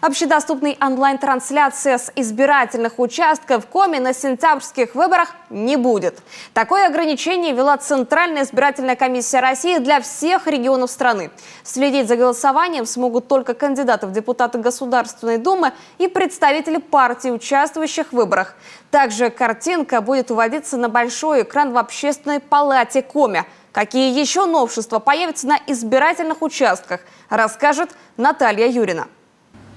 Общедоступной онлайн-трансляции с избирательных участков в Коми на сентябрьских выборах не будет. Такое ограничение ввела Центральная избирательная комиссия России для всех регионов страны. Следить за голосованием смогут только кандидаты в депутаты Государственной Думы и представители партий, участвующих в выборах. Также картинка будет выводиться на большой экран в Общественной палате Коми. Какие еще новшества появятся на избирательных участках, расскажет Наталья Юрина.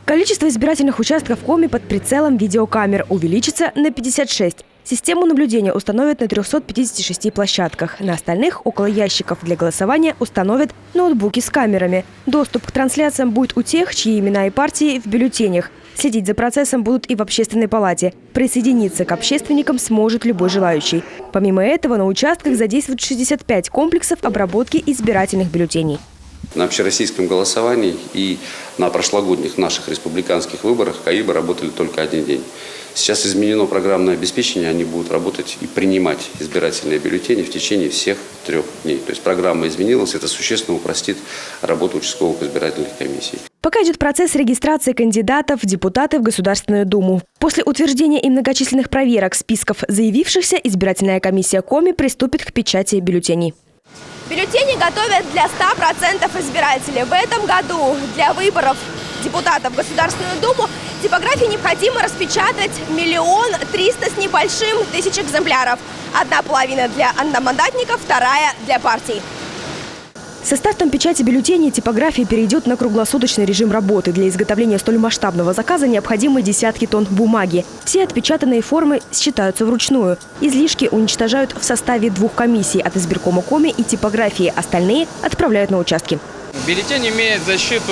Количество избирательных участков в Коми под прицелом видеокамер увеличится на 56. Систему наблюдения установят на 356 площадках. На остальных около ящиков для голосования установят ноутбуки с камерами. Доступ к трансляциям будет у тех, чьи имена и партии в бюллетенях. Следить за процессом будут и в Общественной палате. Присоединиться к общественникам сможет любой желающий. Помимо этого, на участках задействуют 65 комплексов обработки избирательных бюллетеней. На общероссийском голосовании и на прошлогодних наших республиканских выборах КАИБы работали только один день. Сейчас изменено программное обеспечение, они будут работать и принимать избирательные бюллетени в течение всех 3 дней. То есть программа изменилась, это существенно упростит работу участковых избирательных комиссий. Пока идет процесс регистрации кандидатов в депутаты в Государственную Думу. После утверждения и многочисленных проверок списков заявившихся, избирательная комиссия Коми приступит к печати бюллетеней. Бюллетени готовят для 100% избирателей. В этом году для выборов депутатов в Государственную Думу типографии необходимо распечатать 1 300 000 с небольшим тысяч экземпляров. Одна половина для одномандатников, вторая для партий. Со стартом печати бюллетеней типография перейдет на круглосуточный режим работы. Для изготовления столь масштабного заказа необходимы десятки тонн бумаги. Все отпечатанные формы считаются вручную. Излишки уничтожают в составе 2 комиссий от избиркома Коми и типографии. Остальные отправляют на участки. Бюллетень имеет защиту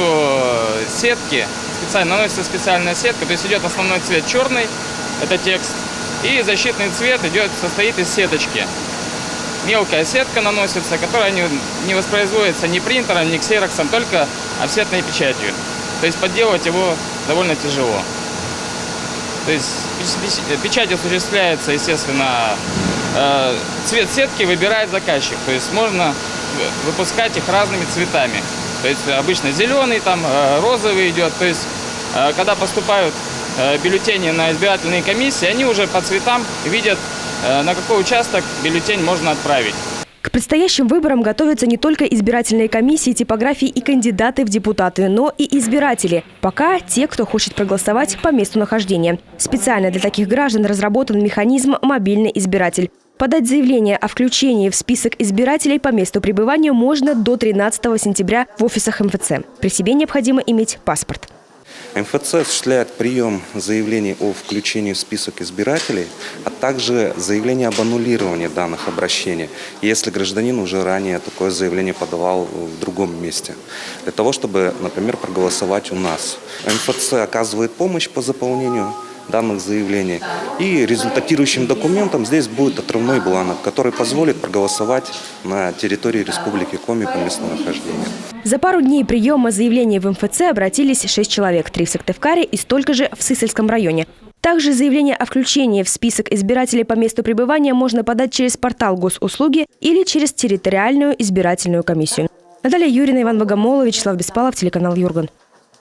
сетки. Наносится специальная сетка. То есть идет основной цвет черный, это текст. И защитный цвет состоит из сеточки. Мелкая сетка наносится, которая не воспроизводится ни принтером, ни ксероксом, только офсетной печатью. То есть подделать его довольно тяжело. То есть печать осуществляется, естественно, цвет сетки выбирает заказчик. То есть можно выпускать их разными цветами. То есть обычно зеленый, там розовый идет. То есть когда поступают бюллетени на избирательные комиссии, они уже по цветам видят, на какой участок бюллетень можно отправить. К предстоящим выборам готовятся не только избирательные комиссии, типографии и кандидаты в депутаты, но и избиратели. Пока те, кто хочет проголосовать по месту нахождения. Специально для таких граждан разработан механизм «Мобильный избиратель». Подать заявление о включении в список избирателей по месту пребывания можно до 13 сентября в офисах МФЦ. При себе необходимо иметь паспорт. МФЦ осуществляет прием заявлений о включении в список избирателей, а также заявление об аннулировании данных обращений, если гражданин уже ранее такое заявление подавал в другом месте, для того, чтобы, например, проголосовать у нас. МФЦ оказывает помощь по заполнению данных заявлений. И результатирующим документом здесь будет отрывной бланк, который позволит проголосовать на территории Республики Коми по местонахождению. За пару дней приема заявлений в МФЦ обратились 6 человек, 3 в Сыктывкаре и столько же в Сысольском районе. Также заявление о включении в список избирателей по месту пребывания можно подать через портал госуслуги или через территориальную избирательную комиссию. Наталья Юрина, Иван Богомолов, Вячеслав Беспалов, телеканал Юрган.